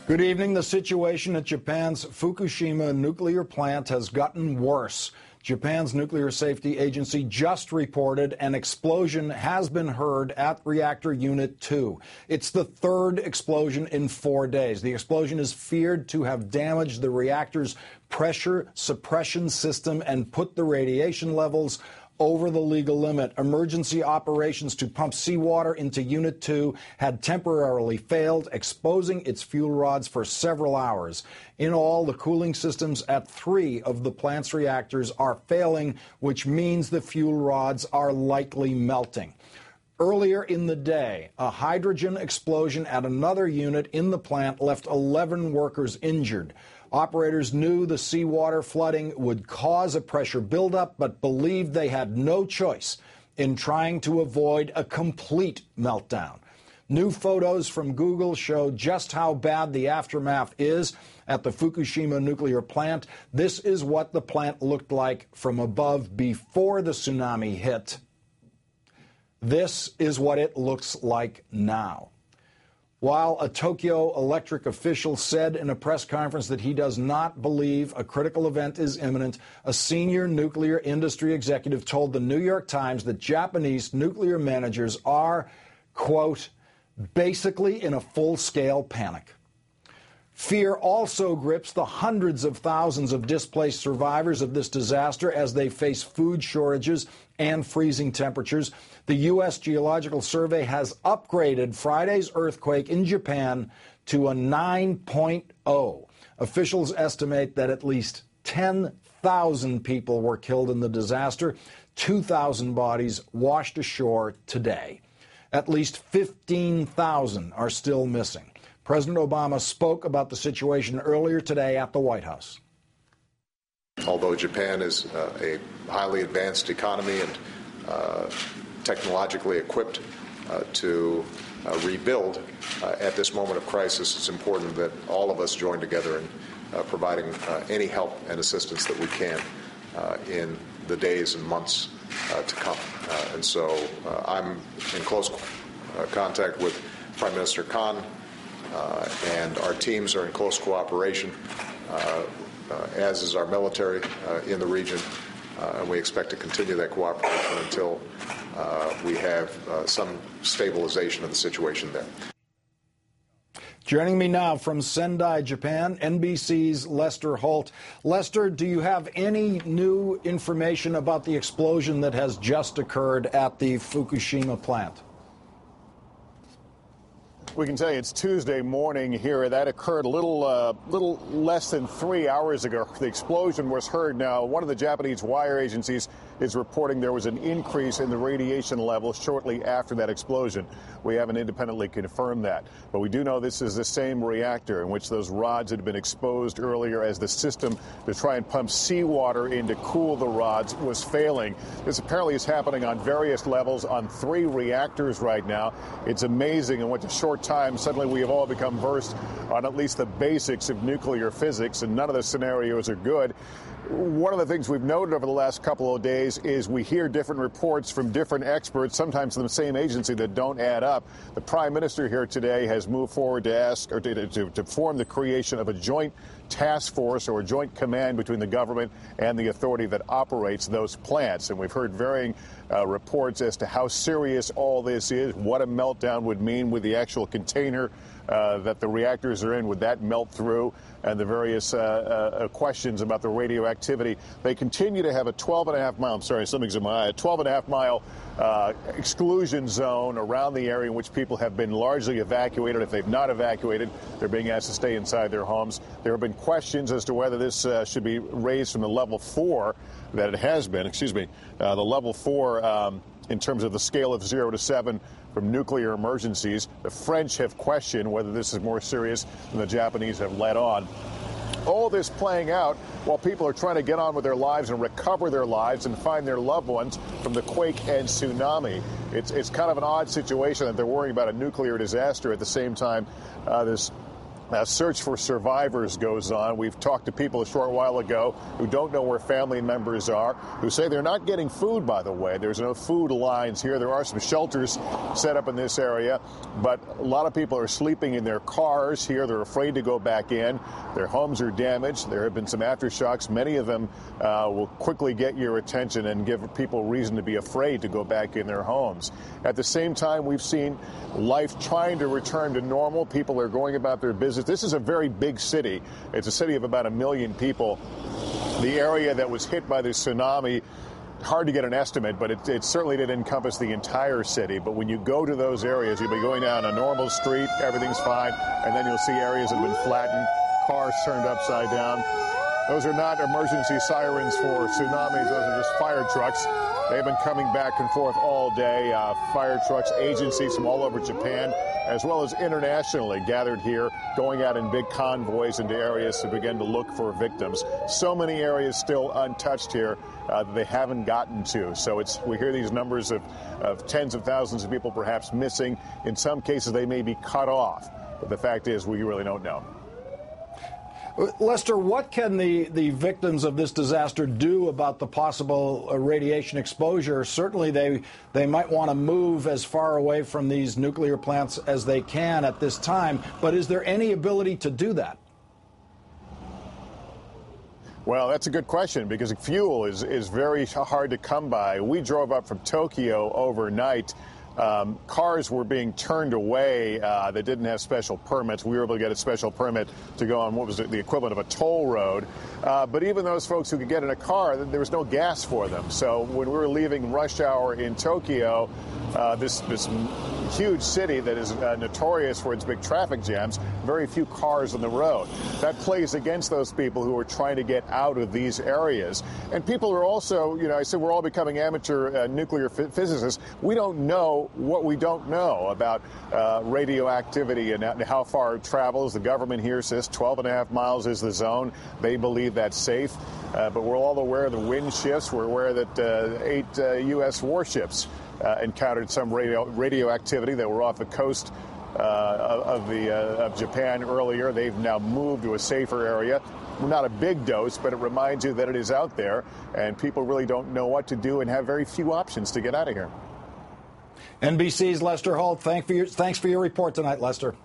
Good evening. The situation at Japan's Fukushima nuclear plant has gotten worse. Japan's Nuclear Safety Agency just reported an explosion has been heard at reactor unit 2. It's the third explosion in 4 days. The explosion is feared to have damaged the reactor's pressure suppression system and put the radiation levels over the legal limit. Emergency operations to pump seawater into Unit 2 had temporarily failed, exposing its fuel rods for several hours. In all, the cooling systems at 3 of the plant's reactors are failing, which means the fuel rods are likely melting. Earlier in the day, a hydrogen explosion at another unit in the plant left 11 workers injured. Operators knew the seawater flooding would cause a pressure buildup, but believed they had no choice in trying to avoid a complete meltdown. New photos from Google show just how bad the aftermath is at the Fukushima nuclear plant. This is what the plant looked like from above before the tsunami hit. This is what it looks like now. While a Tokyo Electric official said in a press conference that he does not believe a critical event is imminent, a senior nuclear industry executive told the New York Times that Japanese nuclear managers are, quote, basically in a full-scale panic. Fear also grips the hundreds of thousands of displaced survivors of this disaster as they face food shortages and freezing temperatures. The U.S. Geological Survey has upgraded Friday's earthquake in Japan to a 9.0. Officials estimate that at least 10,000 people were killed in the disaster. 2,000 bodies washed ashore today. At least 15,000 are still missing. President Obama spoke about the situation earlier today at the White House. Although Japan is a highly advanced economy and technologically equipped to rebuild, at this moment of crisis, it's important that all of us join together in providing any help and assistance that we can in the days and months to come. And so I'm in close contact with Prime Minister Khan, and our teams are in close cooperation, as is our military in the region, and we expect to continue that cooperation until we have some stabilization of the situation there. Joining me now from Sendai, Japan, NBC's Lester Holt. Lester, do you have any new information about the explosion that has just occurred at the Fukushima plant? We can tell you it's Tuesday morning here. That occurred a little less than 3 hours ago. The explosion was heard. Now, one of the Japanese wire agencies is reporting there was an increase in the radiation level shortly after that explosion. We haven't independently confirmed that. But we do know this is the same reactor in which those rods had been exposed earlier as the system to try and pump seawater in to cool the rods was failing. This apparently is happening on various levels on 3 reactors right now. It's amazing in what a short time suddenly we have all become versed on at least the basics of nuclear physics, and none of the scenarios are good. One of the things we've noted over the last couple of days is we hear different reports from different experts, sometimes from the same agency, that don't add up. The Prime Minister here today has moved forward to ask or to form the creation of a joint task force or a joint command between the government and the authority that operates those plants. And we've heard varying reports as to how serious all this is, what a meltdown would mean with the actual container that the reactors are in. Would that melt through? And the various questions about the radioactivity. They continue to have a 12.5 mile, I'm sorry, something's in my eye, a 12.5 mile exclusion zone around the area in which people have been largely evacuated. If they've not evacuated, they're being asked to stay inside their homes. There have been questions as to whether this should be raised from the level 4 that it has been, the level 4 in terms of the scale of 0 to 7 from nuclear emergencies. The French have questioned whether this is more serious than the Japanese have let on. All this playing out while people are trying to get on with their lives and recover their lives and find their loved ones from the quake and tsunami. It's kind of an odd situation that they're worrying about a nuclear disaster at the same time. This Search for survivors goes on. We've talked to people a short while ago who don't know where family members are, who say they're not getting food, by the way. There's no food lines here. There are some shelters set up in this area, but a lot of people are sleeping in their cars here. They're afraid to go back in. Their homes are damaged. There have been some aftershocks. Many of them will quickly get your attention and give people reason to be afraid to go back in their homes. At the same time, we've seen life trying to return to normal. People are going about their business. This is a very big city. It's a city of about 1 million people. The area that was hit by the tsunami, hard to get an estimate, but it certainly did encompass the entire city. But when you go to those areas, you'll be going down a normal street, everything's fine, and then you'll see areas that have been flattened, cars turned upside down. Those are not emergency sirens for tsunamis. Those are just fire trucks. They've been coming back and forth all day. Fire trucks, agencies from all over Japan, as well as internationally, gathered here, going out in big convoys into areas to begin to look for victims. So many areas still untouched here that they haven't gotten to. So we hear these numbers of tens of thousands of people perhaps missing. In some cases, they may be cut off. But the fact is, we really don't know. Lester, what can the victims of this disaster do about the possible radiation exposure? Certainly they might want to move as far away from these nuclear plants as they can at this time, but is there any ability to do that? Well, that's a good question, because fuel is very hard to come by. We drove up from Tokyo overnight. Cars were being turned away that didn't have special permits. We were able to get a special permit to go on what was the equivalent of a toll road. But even those folks who could get in a car, there was no gas for them. So when we were leaving rush hour in Tokyo, this huge city that is notorious for its big traffic jams, very few cars on the road. That plays against those people who are trying to get out of these areas. And people are also, I said we're all becoming amateur nuclear physicists. We don't know what we don't know about radioactivity and how far it travels. The government here says 12.5 miles is the zone. They believe that's safe. But we're all aware of the wind shifts. We're aware that 8 U.S. warships encountered some radioactivity that were off the coast of Japan earlier. They've now moved to a safer area. Not a big dose, but it reminds you that it is out there, and people really don't know what to do and have very few options to get out of here. NBC's Lester Holt, thanks for your report tonight, Lester.